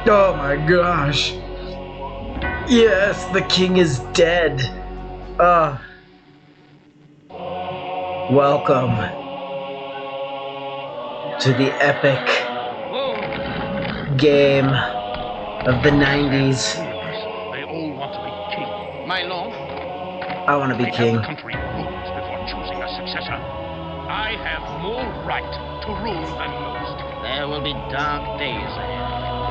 Oh my gosh. Yes, the king is dead. Welcome to the epic game of the 90s. They all want to be king. My lord, I want to be king. the country rules before choosing a successor. I have more right to rule than most. There will be dark days ahead.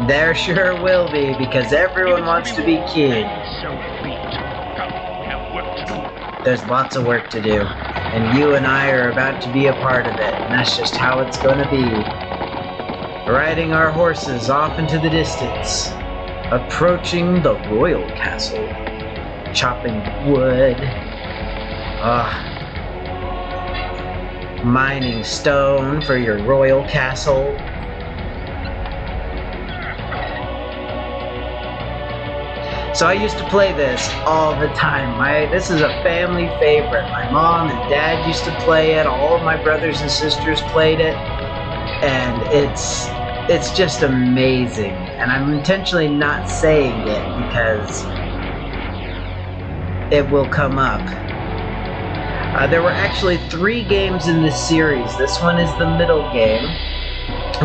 There sure will be, because everyone wants to be king. So be it. Come, we have work to do. There's lots of work to do, and you and I are about to be a part of it, and that's just how it's going to be. Riding our horses off into the distance, approaching the royal castle, chopping wood, mining stone for your royal castle. So I used to play this all the time. This is a family favorite. My mom and dad used to play it. All of my brothers and sisters played it. And it's just amazing. And I'm intentionally not saying it because it will come up. There were actually 3 games in this series. This one is the middle game,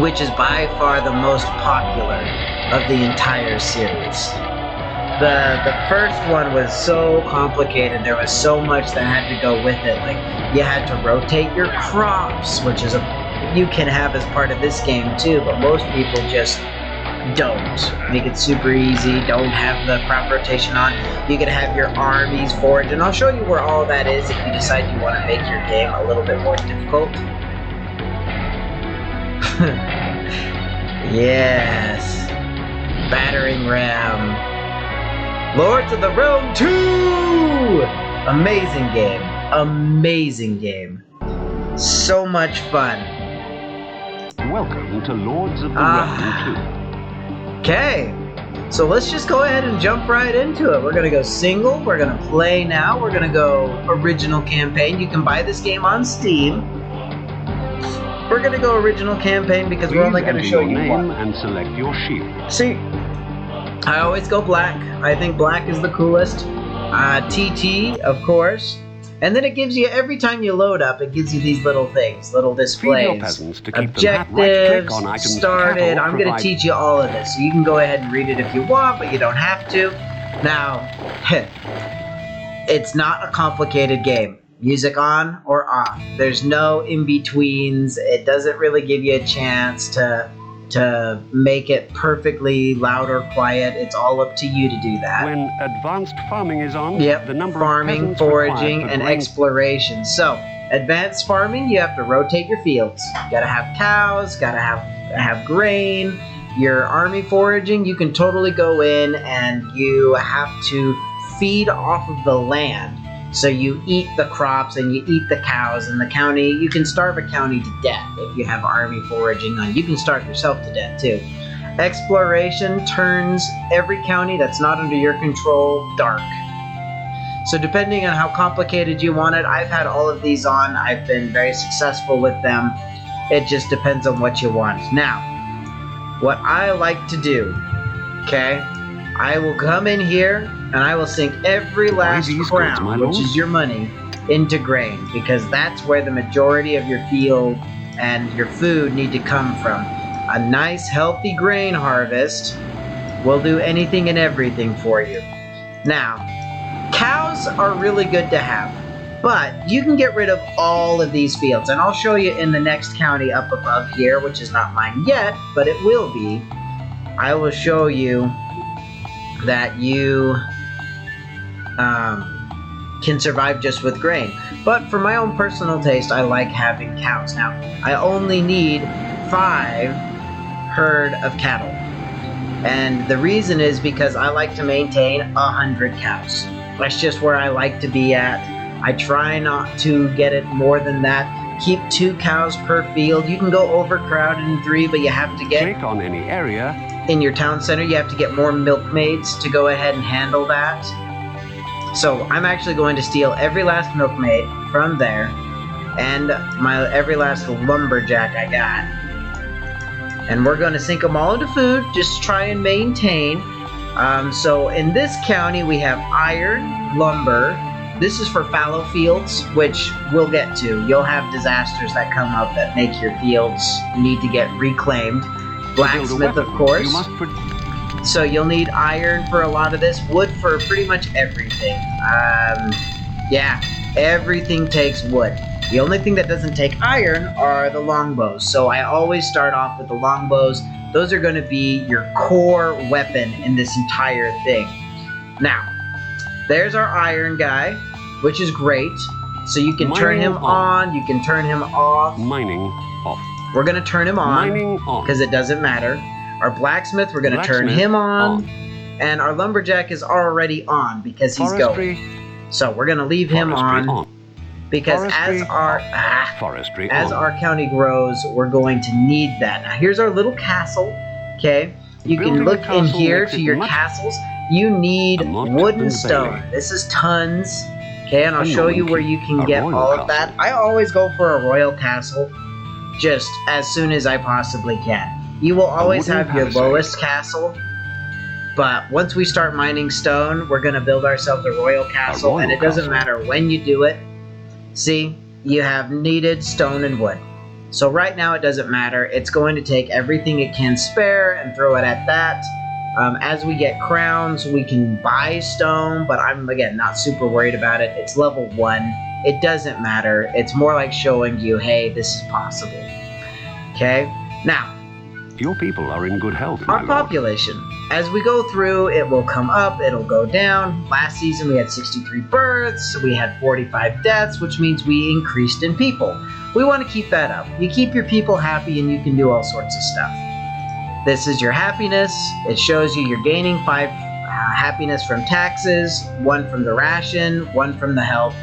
which is by far the most popular of the entire series. The first one was so complicated. There was so much that had to go with it. Like, you had to rotate your crops, which is you can have as part of this game too, but most people just don't. Make it super easy, don't have the crop rotation on. You can have your armies forage, and I'll show you where all that is if you decide you want to make your game a little bit more difficult. Yes. Battering ram. Lords of the Realm 2! Amazing game. Amazing game. So much fun. Welcome to Lords of the Realm 2. Okay. So let's just go ahead and jump right into it. We're going to go single. We're going to play now. We're going to go original campaign. You can buy this game on Steam. We're going to go original campaign because we're only going to show you one. And select your shield. See, I always go black. I think black is the coolest. TT, of course. And then it gives you, every time you load up, it gives you these little things, little displays. Objectives, started. I'm going to teach you all of this. So you can go ahead and read it if you want, but you don't have to. Now, it's not a complicated game. Music on or off. There's no in-betweens. It doesn't really give you a chance to make it perfectly loud or quiet. It's all up to you to do that. When advanced farming is on, the number farming, foraging, and exploration. So, advanced farming, you have to rotate your fields. You gotta have cows, gotta have grain. Your army foraging, you can totally go in and you have to feed off of the land. So you eat the crops and you eat the cows, and the county, you can starve a county to death if you have army foraging on. You can starve yourself to death too. Exploration turns every county that's not under your control dark. So depending on how complicated you want it, I've had all of these on. I've been very successful with them. It just depends on what you want. Now, what I like to do, okay, I will come in here and I will sink every last crown, which is your money, into grain, because that's where the majority of your field and your food need to come from. A nice, healthy grain harvest will do anything and everything for you. Now, cows are really good to have, but you can get rid of all of these fields, and I'll show you in the next county up above here, which is not mine yet, but it will be. I will show you that you can survive just with grain. But for my own personal taste, I like having cows. Now, I only need 5 herd of cattle. And the reason is because I like to maintain 100 cows. That's just where I like to be at. I try not to get it more than that. Keep 2 cows per field. You can go overcrowded in 3, but you have to get... Click on any area. In your town center, you have to get more milkmaids to go ahead and handle that. So I'm actually going to steal every last milkmaid from there, and every last lumberjack I got. And we're going to sink them all into food, just to try and maintain. So in this county, we have iron, lumber. This is for fallow fields, which we'll get to. You'll have disasters that come up that make your fields need to get reclaimed. Blacksmith, of course. So you'll need iron for a lot of this, wood for pretty much everything. Yeah, everything takes wood. The only thing that doesn't take iron are the longbows. So I always start off with the longbows. Those are going to be your core weapon in this entire thing. Now, there's our iron guy, which is great. So you can turn him on, you can turn him off. Mining off. We're going to turn him on Mining on. because it doesn't matter. Our blacksmith, we're going to turn him on. And our lumberjack is already on because he's going. So we're going to leave him on. Because as our county grows, we're going to need that. Now here's our little castle. Okay, you can look in here to your castles. You need wood and stone. This is tons. Okay, and I'll show you where you can get all of that. I always go for a royal castle, just as soon as I possibly can. You will always have your lowest castle. But once we start mining stone, we're going to build ourselves a royal castle, and it doesn't matter when you do it. See, you have needed stone and wood. So right now it doesn't matter. It's going to take everything it can spare and throw it at that. As we get crowns, we can buy stone, but I'm, again, not super worried about it. It's level 1. It doesn't matter. It's more like showing you, hey, this is possible. Okay? Now, your people are in good health, our population. As we go through, it will come up, it'll go down. Last season we had 63 births, we had 45 deaths, which means we increased in people. We want to keep that up. You keep your people happy and you can do all sorts of stuff. This is your happiness. It shows you you're gaining 5 happiness from taxes, 1 from the ration, 1 from the health.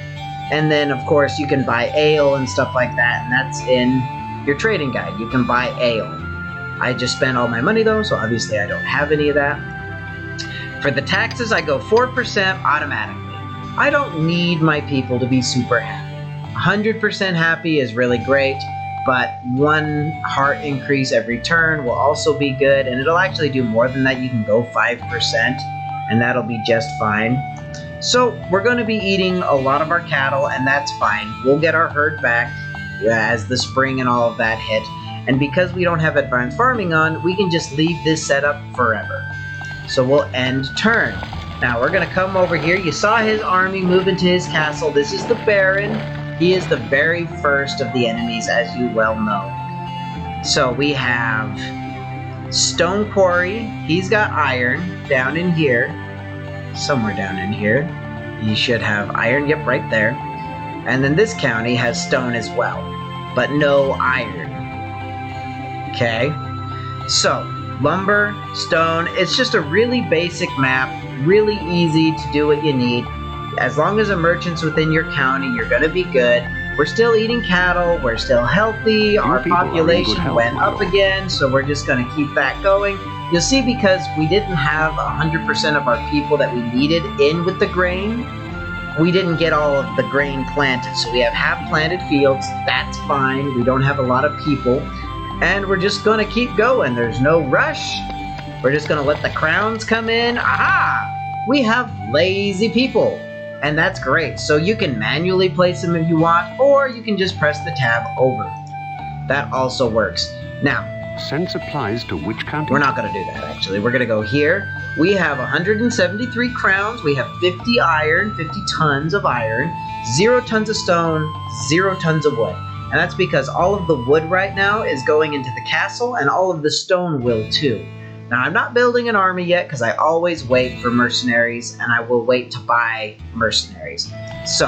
And then, of course, you can buy ale and stuff like that, and that's in your trading guide. You can buy ale. I just spent all my money though, so obviously I don't have any of that. For the taxes, I go 4% automatically. I don't need my people to be super happy. 100% happy is really great, but 1 heart increase every turn will also be good, and it'll actually do more than that. You can go 5%, and that'll be just fine. So we're going to be eating a lot of our cattle, and that's fine. We'll get our herd back as the spring and all of that hit. And because we don't have advanced farming on, we can just leave this setup forever. So we'll end turn. Now we're going to come over here. You saw his army move into his castle. This is the Baron. He is the very first of the enemies, as you well know. So we have Stone Quarry. He's got iron down in here. Somewhere down in here. He should have iron. Yep, right there. And then this county has stone as well, but no iron. Okay, so lumber, stone, it's just a really basic map, really easy to do what you need. As long as a merchant's within your county, you're going to be good. We're still eating cattle, we're still healthy, our population went up again, so we're just going to keep that going. You'll see, because we didn't have 100% of our people that we needed in with the grain, we didn't get all of the grain planted. So we have half planted fields, that's fine, we don't have a lot of people. And we're just going to keep going. There's no rush. We're just going to let the crowns come in. Aha! We have lazy people. And that's great. So you can manually place them if you want, or you can just press the tab over. That also works. Now, send supplies to which country? We're not going to do that, actually. We're going to go here. We have 173 crowns. We have 50 iron, 50 tons of iron, 0 tons of stone, 0 tons of wood. And that's because all of the wood right now is going into the castle, and all of the stone will too. Now, I'm not building an army yet because I always wait for mercenaries, and I will wait to buy mercenaries. So,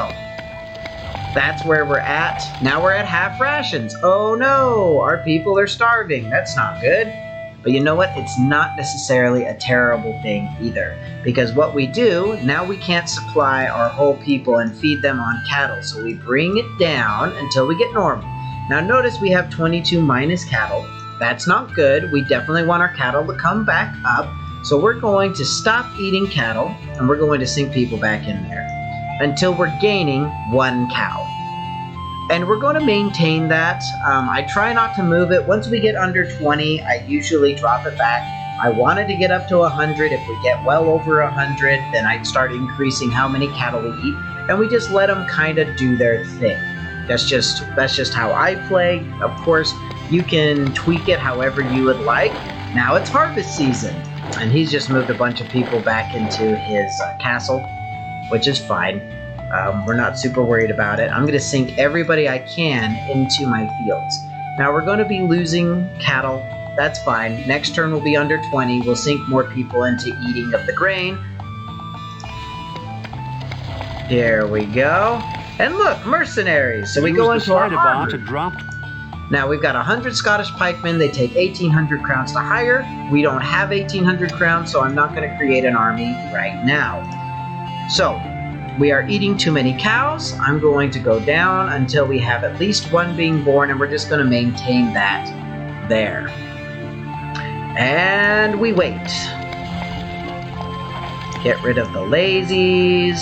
that's where we're at. Now we're at half rations. Oh no, our people are starving. That's not good. But you know what? It's not necessarily a terrible thing either. Because what we do, now we can't supply our whole people and feed them on cattle. So we bring it down until we get normal. Now notice we have 22 minus cattle. That's not good. We definitely want our cattle to come back up. So we're going to stop eating cattle, and we're going to sink people back in there until we're gaining 1 cow. And we're going to maintain that. I try not to move it. Once we get under 20, I usually drop it back. I wanted to get up to 100. If we get well over 100, then I'd start increasing how many cattle we eat. And we just let them kind of do their thing. That's just how I play. Of course, you can tweak it however you would like. Now it's harvest season. And he's just moved a bunch of people back into his castle, which is fine. We're not super worried about it. I'm going to sink everybody I can into my fields. Now we're going to be losing cattle. That's fine. Next turn will be under 20. We'll sink more people into eating of the grain. Here we go. And look, mercenaries. So we go into our army. Now we've got 100 Scottish pikemen. They take 1,800 crowns to hire. We don't have 1,800 crowns, so I'm not going to create an army right now. So we are eating too many cows. I'm going to go down until we have at least one being born, and we're just going to maintain that there. And we wait. Get rid of the lazies.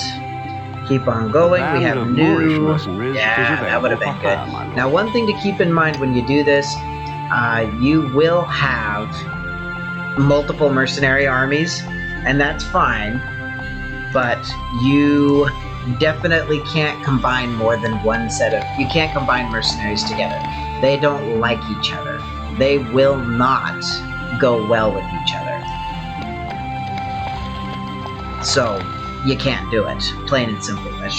Keep on going. We have new... Yeah, that would have been good. Now, one thing to keep in mind when you do this, you will have multiple mercenary armies, and that's fine, but you definitely can't combine more than one set of... You can't combine mercenaries together. They don't like each other. They will not go well with each other. So... you can't do it. Plain and simple. That's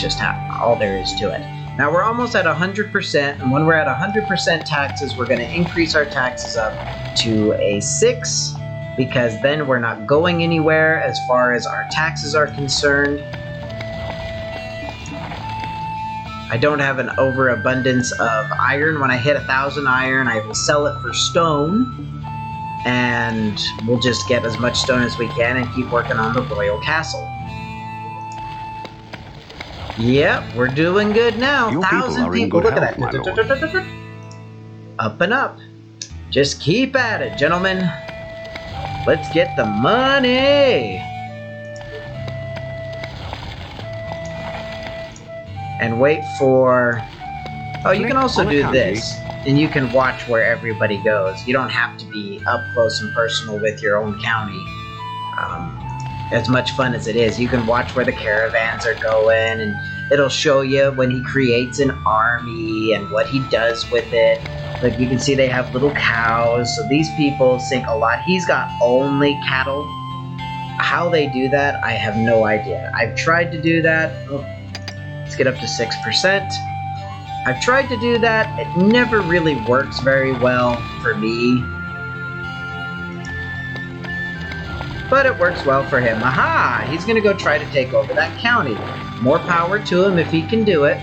just how all there is to it. Now we're almost at 100%, and when we're at 100% taxes, we're going to increase our taxes up to a 6, because then we're not going anywhere as far as our taxes are concerned. I don't have an overabundance of iron. When I hit 1,000 iron, I will sell it for stone, and we'll just get as much stone as we can and keep working on the royal castle. Yep, we're doing good now. 1,000 people. Look at that. Up and up. Just keep at it, gentlemen. Let's get the money. And wait for... Oh, you can also do this. And you can watch where everybody goes. You don't have to be up close and personal with your own county. As much fun as it is, you can watch where the caravans are going, and it'll show you when he creates an army and what he does with it. Like, you can see they have little cows, so these people sink a lot. He's got only cattle. How they do that, I have no idea. I've tried to do that. Oh, let's get up to 6%. I've tried to do that. It never really works very well for me. But it works well for him. Aha! He's going to go try to take over that county. More power to him if he can do it.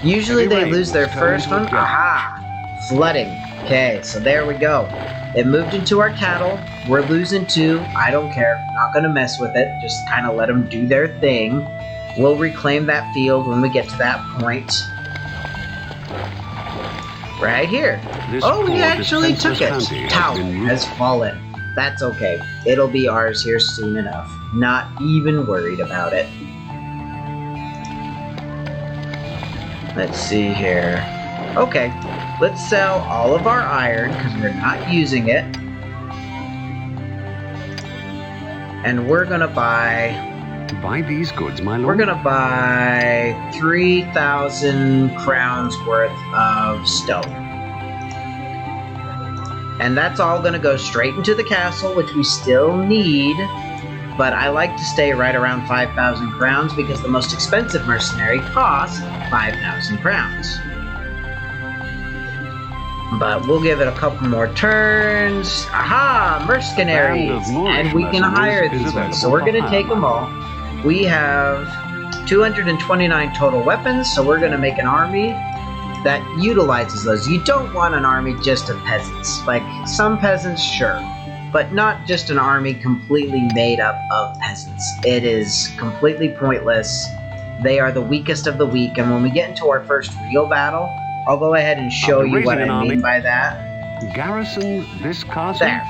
Usually they lose their first one. Aha! Flooding. Okay, so there we go. It moved into our cattle. We're losing 2. I don't care. Not going to mess with it. Just kind of let them do their thing. We'll reclaim that field when we get to that point. Right here. Oh, we actually took it. Tower has fallen. That's okay. It'll be ours here soon enough. Not even worried about it. Let's see here. Okay, let's sell all of our iron because we're not using it. And we're gonna buy these goods, my lord. We're gonna buy 3,000 crowns worth of stone. And that's all going to go straight into the castle, which we still need. But I like to stay right around 5,000 crowns because the most expensive mercenary costs 5,000 crowns. But we'll give it a couple more turns. Aha! Mercenaries! And we can hire these ones. So we're going to take them all. We have 229 total weapons, so we're going to make an army that utilizes those. You don't want an army just of peasants. Like, some peasants, sure, but not just an army completely made up of peasants. It is completely pointless. They are the weakest of the weak, and when we get into our first real battle, I'll go ahead and show you what I mean by that. Garrison this castle? There.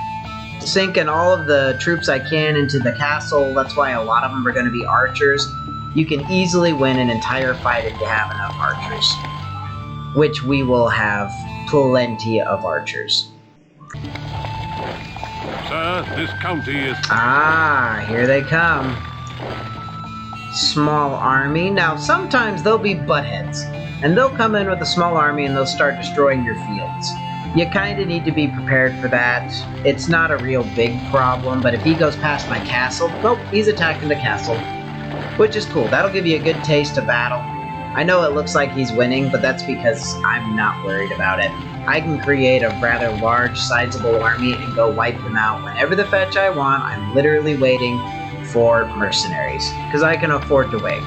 Sinking all of the troops I can into the castle. That's why a lot of them are going to be archers. you can easily win an entire fight if you have enough archers. Which we will have plenty of archers. Sir, this county is... Ah, here they come. Small army. Now, sometimes they'll be buttheads. And they'll come in with a small army and they'll start destroying your fields. You kind of need to be prepared for that. It's not a real big problem, but if he goes past my castle... Nope, he's attacking the castle. Which is cool. That'll give you a good taste of battle. I know it looks like he's winning, but that's because I'm not worried about it. I can create a rather large, sizable army and go wipe them out whenever the fetch I want. I'm literally waiting for mercenaries, because I can afford to wait.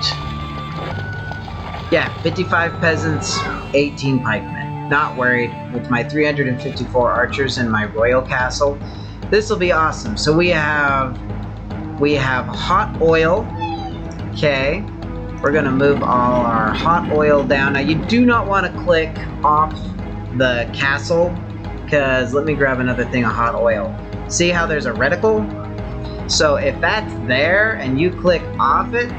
Yeah, 55 peasants, 18 pikemen. Not worried. With my 354 archers in my royal castle, this will be awesome. So we have hot oil. Okay. We're going to move all our hot oil down. Now, you do not want to click off the castle, because let me grab another thing of hot oil. See how there's a reticle? So if that's there and you click off it,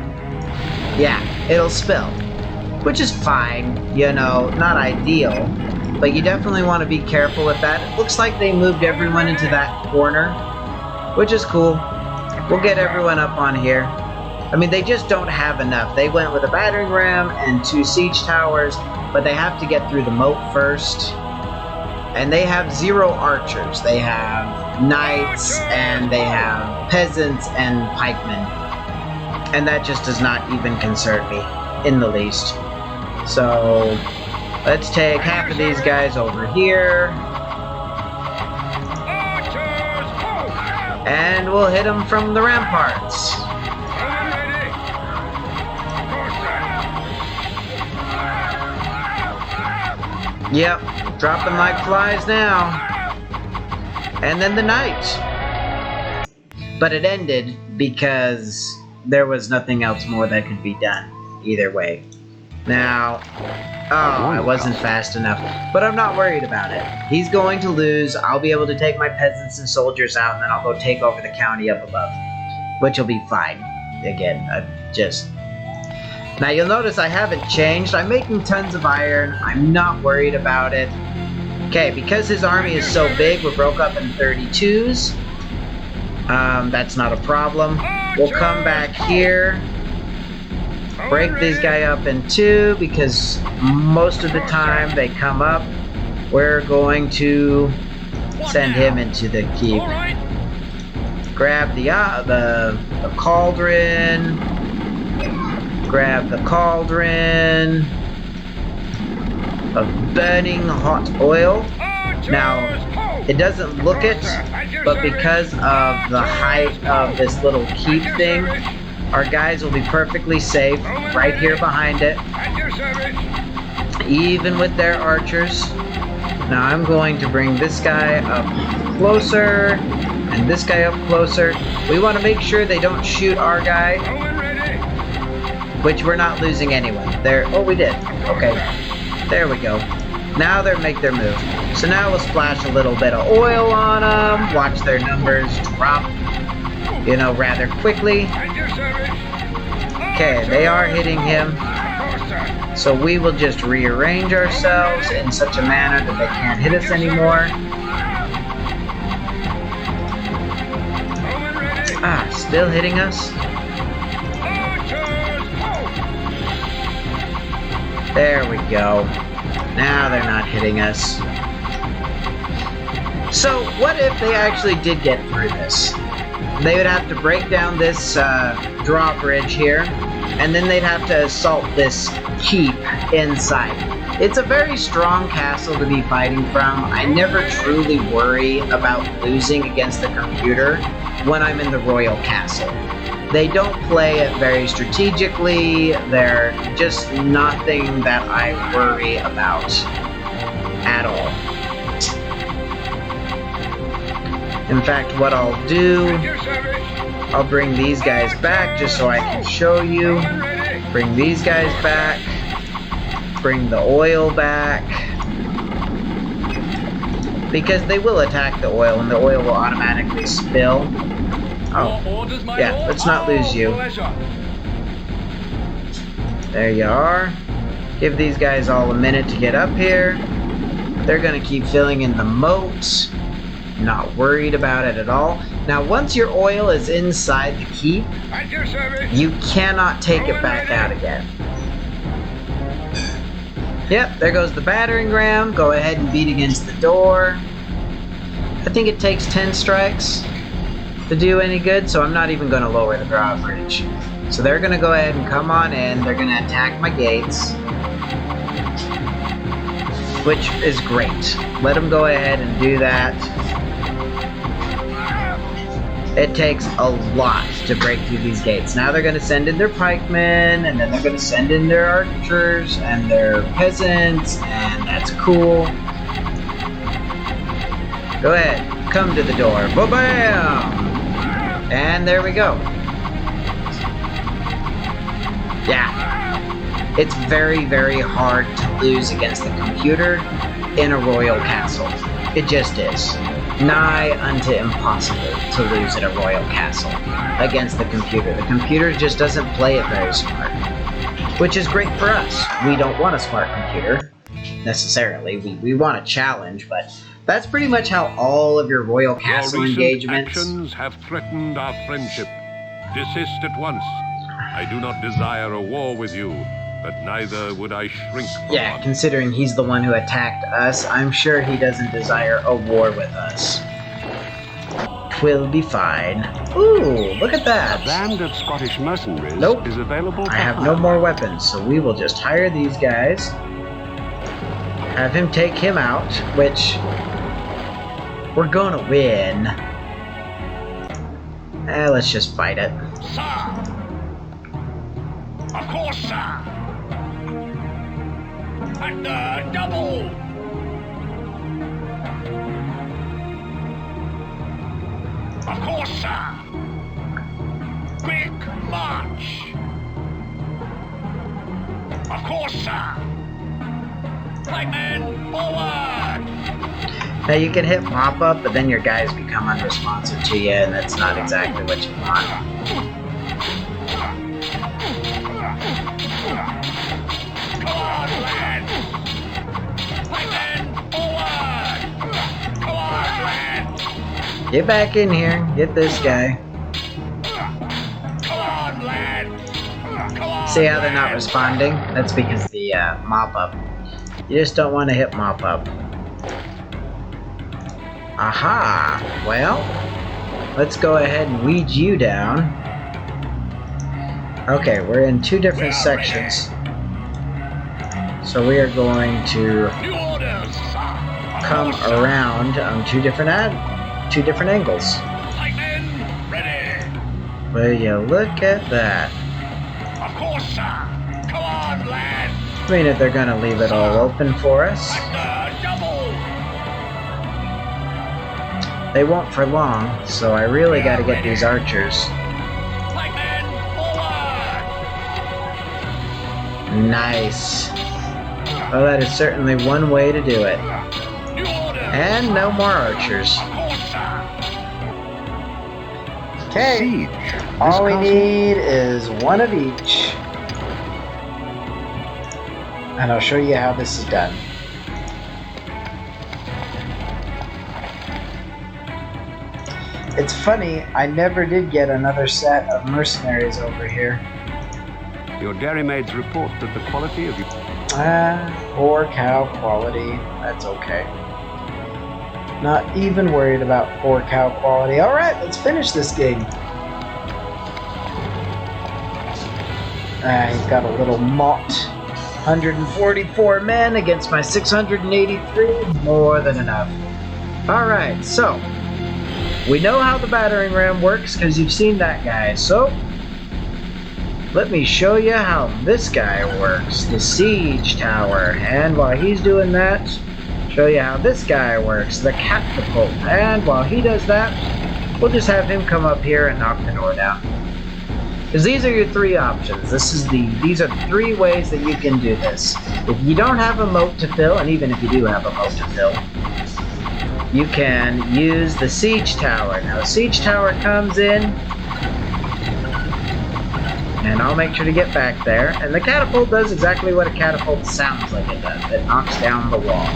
yeah, it'll spill. Which is fine, you know, not ideal. But you definitely want to be careful with that. It looks like they moved everyone into that corner, which is cool. We'll get everyone up on here. I mean, they just don't have enough. They went with a battering ram and 2 siege towers, but they have to get through the moat first. And they have 0 archers. They have knights, and they have peasants and pikemen. And that just does not even concern me in the least. So, let's take half of these guys over here. And we'll hit them from the ramparts. Yep, dropping like flies now. And then the night. But it ended because there was nothing else more that could be done. Either way. Now, oh, I wasn't fast enough. But I'm not worried about it. He's going to lose. I'll be able to take my peasants and soldiers out, and then I'll go take over the county up above. Which will be fine. Again, Now you'll notice I haven't changed. I'm making tons of iron. I'm not worried about it. Okay, because his army is so big, we're broke up in 32s. That's not a problem. We'll come back here. Break these guys up in 2, because most of the time they come up. We're going to send him into the keep. Grab the cauldron. Grab the cauldron of burning hot oil. Now, it doesn't look it, but because of the height of this little keep thing, our guys will be perfectly safe right here behind it, even with their archers. Now I'm going to bring this guy up closer, and this guy up closer. We want to make sure they don't shoot our guy, which we're not losing anyway. There. Oh, we did. Okay. There we go. Now they'll make their move. So now we'll splash a little bit of oil on them. Watch their numbers drop, you know, rather quickly. Okay, they are hitting him. So we will just rearrange ourselves in such a manner that they can't hit us anymore. Ah, still hitting us. There we go. Now they're not hitting us. So, what if they actually did get through this? They would have to break down this drawbridge here, and then they'd have to assault this keep inside. It's a very strong castle to be fighting from. I never truly worry about losing against the computer when I'm in the royal castle. They don't play it very strategically. They're just nothing that I worry about at all. In fact, what I'll do, I'll bring these guys back just so I can show you. Bring these guys back. Bring the oil back. Because they will attack the oil, and the oil will automatically spill. Oh, yeah, let's not lose you. There you are. Give these guys all a minute to get up here. They're gonna keep filling in the moat. Not worried about it at all. Now, once your oil is inside the keep, At your service. you cannot take it back out again. Yep, there goes the battering ram. Go ahead and beat against the door. I think it takes 10 strikes to do any good, so I'm not even going to lower the drawbridge. So they're going to go ahead and come on in. They're going to attack my gates, which is great. Let them go ahead and do that. It takes a lot to break through these gates. Now they're going to send in their pikemen, and then they're going to send in their archers and their peasants, and that's cool. Go ahead, come to the door. Ba-bam! And there we go. Yeah. It's very, very hard to lose against the computer in a royal castle. It just is. Nigh unto impossible to lose at a royal castle against the computer. The computer just doesn't play it very smart, which is great for us. We don't want a smart computer, necessarily. We want a challenge, but that's pretty much how all of your royal castle Your recent engagements... actions have threatened our friendship. Desist at once. I do not desire a war with you, but neither would I shrink from Yeah, one. considering he's the one who attacked us, I'm sure he doesn't desire a war with us. 'Twill be fine. Ooh, look at A that! band of Scottish mercenaries Nope. is available. I have no more weapons, so we will just hire these guys. Have him take him out, which... we're gonna win. Let's just fight it. Sir. Of course, sir. And double. Of course, sir. Quick march. Of course, sir. Pikemen, forward. Now you can hit mop up, but then your guys become unresponsive to you, and that's not exactly what you want. Come on, lads. Pikemen, forward. Come on, lads. Get back in here. Get this guy. Come on, lads. Come on. See how they're not lads. responding? That's because the mop up. You just don't want to hit mop up. Aha! Well, let's go ahead and weed you down. Okay, we're in two different sections. So we are going to New orders, sir. come around on two different angles. Pikemen, ready. Will you look at that? Of course, sir. Come on, lads. I mean, if they're gonna leave it all open for us, And double. they won't for long, so I really gotta get these archers. Pikemen, forward. Nice. Well, that is certainly one way to do it. New orders. And no more archers. Of course, sir. Okay, Siege. all we This castle- need is one of each. And I'll show you how this is done. It's funny, I never did get another set of mercenaries over here. Your dairymaids report that the quality of your... Poor cow quality. That's okay. Not even worried about poor cow quality. Alright, let's finish this game. He's got a little mott. 144 men against my 683. More than enough. Alright, so we know how the battering ram works because you've seen that guy. So let me show you how this guy works, the siege tower. And while he's doing that, show you how this guy works, the catapult. And while he does that, we'll just have him come up here and knock the door down. Because these are your three options. These are three ways that you can do this. If you don't have a moat to fill, and even if you do have a moat to fill, you can use the siege tower. Now, the siege tower comes in And I'll make sure to get back there. And the catapult does exactly what a catapult sounds like it does. It knocks down the wall.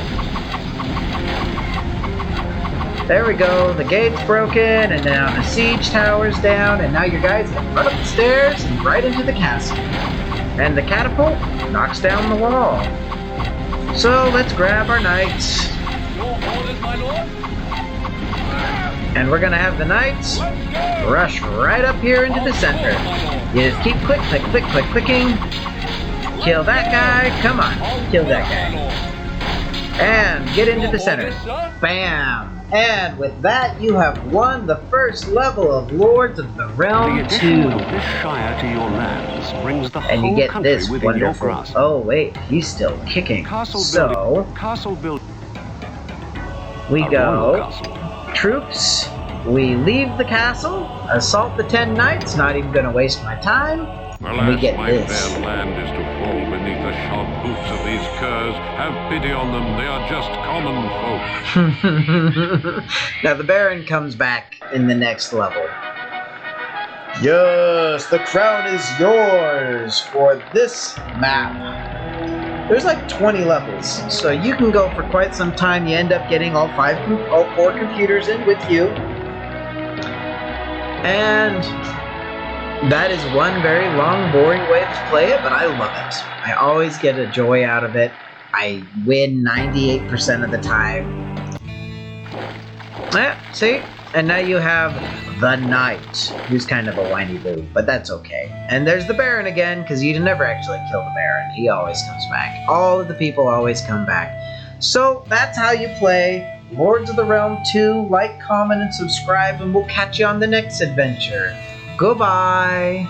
There we go. The gate's broken, and now the siege tower's down, and now your guys can run up the stairs and right into the castle. And the catapult knocks down the wall. So let's grab our knights. Your orders, my lord? And we're gonna have the knights rush right up here into the center. You just keep click, click, click, click, clicking. Kill that guy. Come on, kill that guy. And get into the center. Bam! And with that, you have won the first level of Lords of the Realm The addition 2. of this shire to your lands brings the And whole you get country this within your wonderful... grasp. Oh wait, he's still kicking. So, Castle building. we A royal go... castle. Troops, we leave the castle, assault the 10 knights, not even gonna waste my time, and we Alas, get my this. fair land is to fall beneath the sharp hoofs of these curs. Have pity on them, they are just common folk. Now the Baron comes back in the next level. Yes, the crown is yours for this map. There's like 20 levels, so you can go for quite some time. You end up getting all 4 computers in with you. And that is one very long, boring way to play it, but I love it. I always get a joy out of it. I win 98% of the time. Yeah, see? And now you have the Knight, who's kind of a whiny boo, but that's okay. And there's the Baron again, because you never actually kill the Baron. He always comes back. All of the people always come back. So that's how you play Lords of the Realm 2. Like, comment, and subscribe, and we'll catch you on the next adventure. Goodbye!